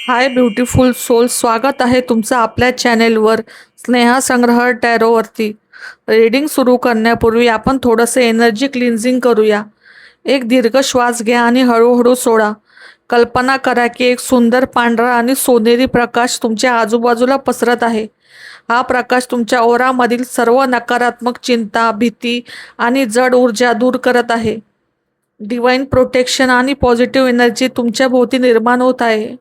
हाय beautiful soul, स्वागत आहे तुमचं आपल्या चॅनेलवर स्नेहा संग्रह टॅरोवरती. रीडिंग सुरू करण्यापूर्वी आपण थोडंसं एनर्जी क्लिन्झिंग करूया. एक दीर्घ श्वास घ्या आणि हळूहळू सोडा. कल्पना करा की एक सुंदर पांढरा आणि सोनेरी प्रकाश तुमच्या आजूबाजूला पसरत आहे. हा प्रकाश तुमच्या ओरामधील सर्व नकारात्मक चिंता, भीती आणि जड ऊर्जा दूर करत आहे. डिवाइन प्रोटेक्शन आणि पॉझिटिव्ह एनर्जी तुमच्या भोवती निर्माण होत आहे.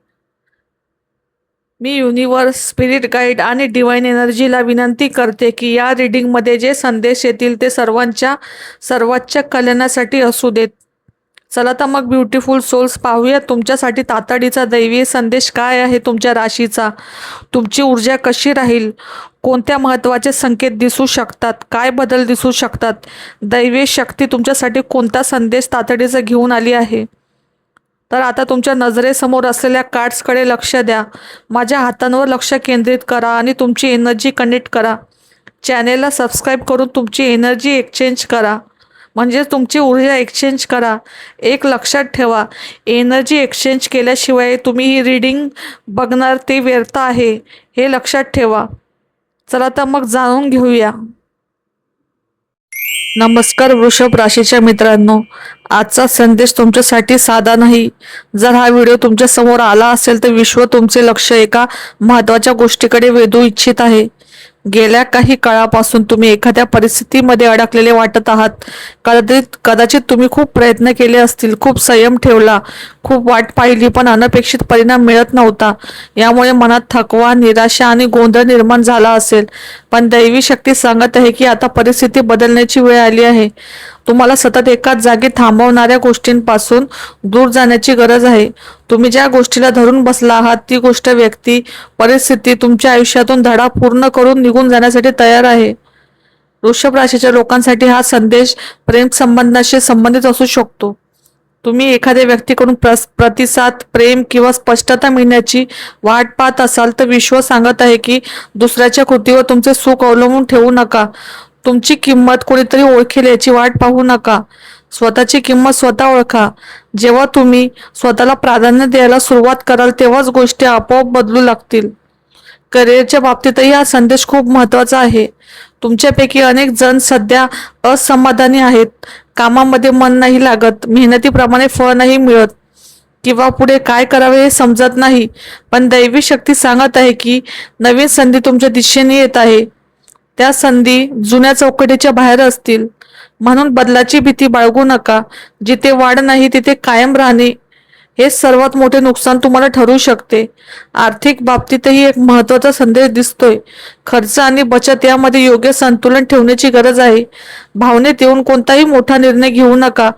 मी युनिवर्स, स्पिरिट गाईड आणि डिवाइन एनर्जीला विनंती करते की या रीडिंगमध्ये जे संदेश येतील ते सर्वांच्या सर्वोच्च कल्याणासाठी असू देत. चला तर मग ब्युटिफुल सोल्स, पाहूया तुमच्यासाठी तातडीचा दैवी संदेश काय आहे. तुमच्या राशीचा, तुमची ऊर्जा कशी राहील, कोणत्या महत्त्वाचे संकेत दिसू शकतात, काय बदल दिसू शकतात, दैवी शक्ती तुमच्यासाठी कोणता संदेश तातडीचा घेऊन आली आहे. तर आता तुमच्या नजरेसमोर असलेल्या कार्ड्सकडे लक्ष द्या. माझ्या हातांवर लक्ष केंद्रित करा आणि तुमची एनर्जी कनेक्ट करा. चॅनेलला सबस्क्राईब करून तुमची एनर्जी एक्सचेंज करा, म्हणजे तुमची ऊर्जा एक्सचेंज करा. एक लक्षात ठेवा, एनर्जी एक्सचेंज केल्याशिवाय तुम्ही ही रीडिंग बघणार ते व्यर्थ आहे, हे लक्षात ठेवा. चला तर मग जाणून घेऊया. नमस्कार वृषभ राशीच्या मित्रांनो, आजचा संदेश तुमच्यासाठी साधा नाही. जर हा व्हिडिओ तुमच्या समोर आला असेल तर विश्व तुमचे लक्ष एका महत्त्वाच्या गोष्टीकडे वेधू इच्छित आहे. गेल्या काही काळापासून तुम्ही एखाद्या परिस्थितीमध्ये अडकलेले वाटत आहात. कदाचित तुम्ही खूप प्रयत्न केले असतील, खूप संयम ठेवला, खूप वाट पाहिली, पण अनपेक्षित परिणाम मिळत नव्हता. यामुळे मनात थकवा, निराशा आणि गोंधळ निर्माण झाला असेल. पण दैवी शक्ती सांगत आहे की आता परिस्थिती बदलण्याची वेळ आली आहे. तुम्हाला सतत एकाच जागी थांबवणाऱ्या गोष्टींपासून दूर जाण्याची गरज आहे. तुम्ही ज्या गोष्टीला धरून बसला आहात ती गोष्ट, व्यक्ती, परिस्थिती तुमच्या आयुष्यातून धडा पूर्ण करून निघून जाण्यासाठी तयार आहे. वृषभ राशीच्या लोकांसाठी हा संदेश प्रेम संबंधाशी संबंधित असू शकतो. तुम्ही एखाद्या व्यक्तीकडून प्रतिसाद, प्रेम किंवा स्पष्टता मिळण्याची वाट पाहत असाल तर विश्व सांगत आहे की दुसऱ्याच्या कृतीवर तुमचे सुख अवलंबून ठेवू नका. तुमची किंमत कोणीतरी ओळखेल याची वाट पाहू नका. स्वतःची किंमत स्वतः ओळखा. जेव्हा तुम्ही स्वतःला प्राधान्य द्यायला सुरुवात कराल तेव्हाच गोष्टी आपोआप बदलू लागतील. करिअरच्या बाबतीतही हा संदेश खूप महत्त्वाचा आहे. तुमच्यापैकी अनेक जण सध्या असमाधानी आहेत. कामामध्ये मन नाही लागत, मेहनतीप्रमाणे फळ नाही मिळत, किंवा पुढे काय करावे हे समजत नाही. पण दैवी शक्ती सांगत आहे की नवीन संधी तुमच्या दिशेने येत आहे. त्या संधी जुन्या चौकटीच्या बाहेर असतील. म्हणून बदलाची भीती बाळगू नका. जिथे वाढ नाही तिथे कायम राहणे हे सर्वात मोठे नुकसान तुम्हाला ठरू शकते. आर्थिक बाबतीतही एक महत्त्वाचा संदेश दिसतोय. खर्च आणि बचत यामध्ये योग्य संतुलन ठेवण्याची गरज आहे. भावनेत येऊन कोणताही मोठा निर्णय घेऊ नका.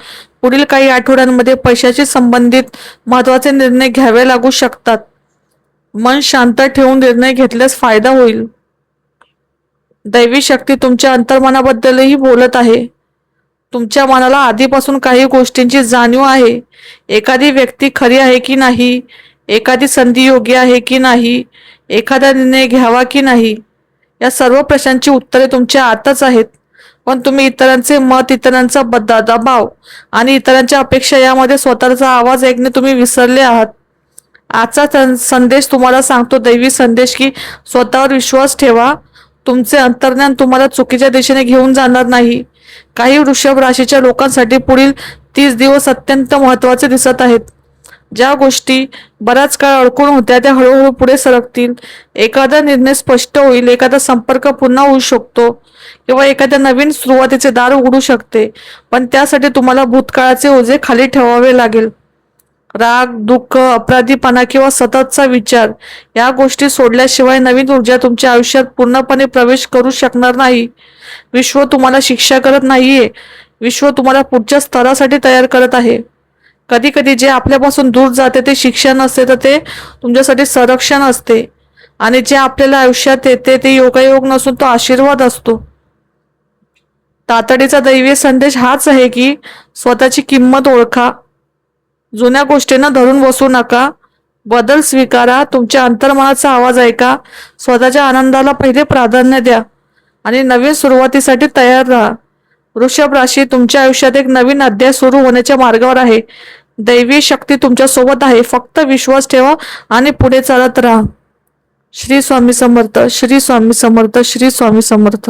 पुढील काही आठवड्यांमध्ये पैशाशी संबंधित महत्त्वाचे निर्णय घ्यावे लागू शकतात. मन शांत ठेवून निर्णय घेतल्यास फायदा होईल. दैवी शक्ती तुमच्या अंतर्मनाबद्दलही बोलत आहे. तुमच्या मनाला आधीपासून काही गोष्टींची जाणीव आहे. एखादी व्यक्ती खरी आहे की नाही, एखादी संधी योग्य आहे की नाही, एखादा निर्णय घ्यावा की नाही, या सर्व प्रश्नांची उत्तरे तुमच्या आतच आहेत. पण तुम्ही इतरांचे मत, इतरांचा दबाव आणि इतरांच्या अपेक्षा यामध्ये स्वतःचा आवाज ऐकणे तुम्ही विसरले आहात. आजचा संदेश तुम्हाला सांगतो, दैवी संदेश, की स्वतःवर विश्वास ठेवा. तुमचे अंतर्ज्ञान तुम्हाला चुकीच्या दिशेने घेऊन जाणार नाही. काही वृषभ राशीच्या लोकांसाठी पुढील 30 दिवस अत्यंत महत्त्वाचे दिसत आहेत. ज्या गोष्टी बराच काळ अडकून होत्या त्या हळूहळू पुढे सरकतील. एखादा निर्णय स्पष्ट होईल, एखादा संपर्क पुन्हा होऊ शकतो, किंवा एखाद्या नवीन सुरुवातीचे दार उघडू शकते. पण त्यासाठी तुम्हाला भूतकाळाचे ओझे खाली ठेवावे लागेल. राग, दुःख, अपराधीपणा किंवा सततचा विचार या गोष्टी सोडल्याशिवाय नवीन ऊर्जा तुमच्या आयुष्यात पूर्णपणे प्रवेश करू शकणार नाही. विश्व तुम्हाला शिक्षा करत नाहीये, विश्व तुम्हाला पुढच्या स्तरासाठी तयार करत आहे. कधी कधी जे आपल्यापासून दूर जाते ते शिक्षा नसते, तर ते तुमच्यासाठी संरक्षण असते. आणि जे आपल्याला आयुष्यात येते ते योगायोग नसून तो आशीर्वाद असतो. तातडीचा दैवी संदेश हाच आहे की स्वतःची किंमत ओळखा. जुन्या गोष्टींना धरून बसू नका. बदल स्वीकारा. तुमच्या अंतर्मनाचा आवाज ऐका. स्वतःच्या आनंदाला पहिले प्राधान्य द्या आणि नवीन सुरुवातीसाठी तयार राहा. वृषभ राशी, तुमच्या आयुष्यात एक नवीन अध्याय सुरू होण्याच्या मार्गावर आहे. दैवी शक्ती तुमच्या सोबत आहे. फक्त विश्वास ठेवा आणि पुढे चालत राहा. श्री स्वामी समर्थ, श्री स्वामी समर्थ, श्री स्वामी समर्थ.